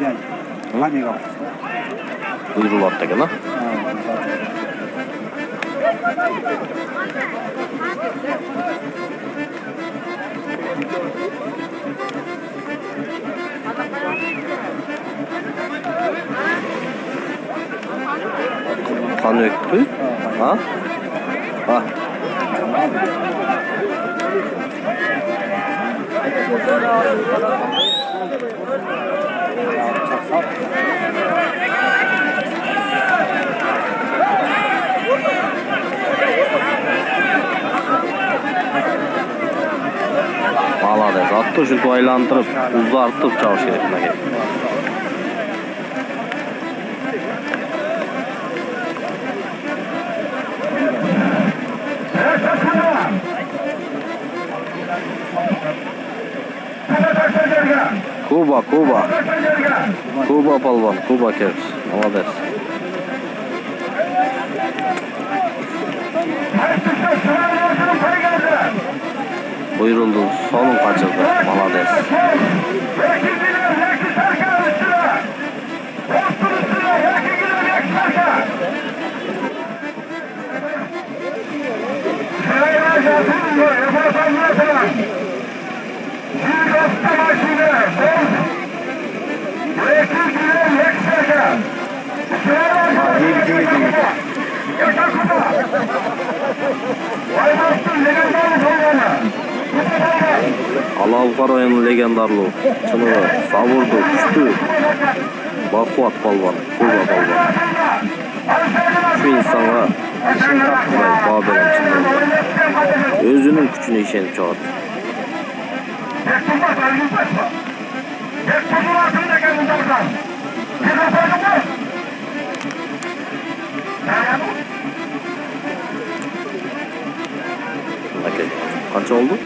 Yani. Hani yok. Buyurulattı gene. Kan öktü. Ha? Ha. Malades. Attı şu aylandırıp uzartıp çavuş yerine geldi. Kuba. Kuba palvan. Kuba kers. Malades. Buyuruldu. Sonun kaçırdı. Malades. Alavgar oyunun legendarlığı. Çınığı, savurdu, güçlü. Bakuat palvan, Kuba palvan. Şu insana Babel'in içinde özünün gücüne işenip çağırdı. Kaç oldu?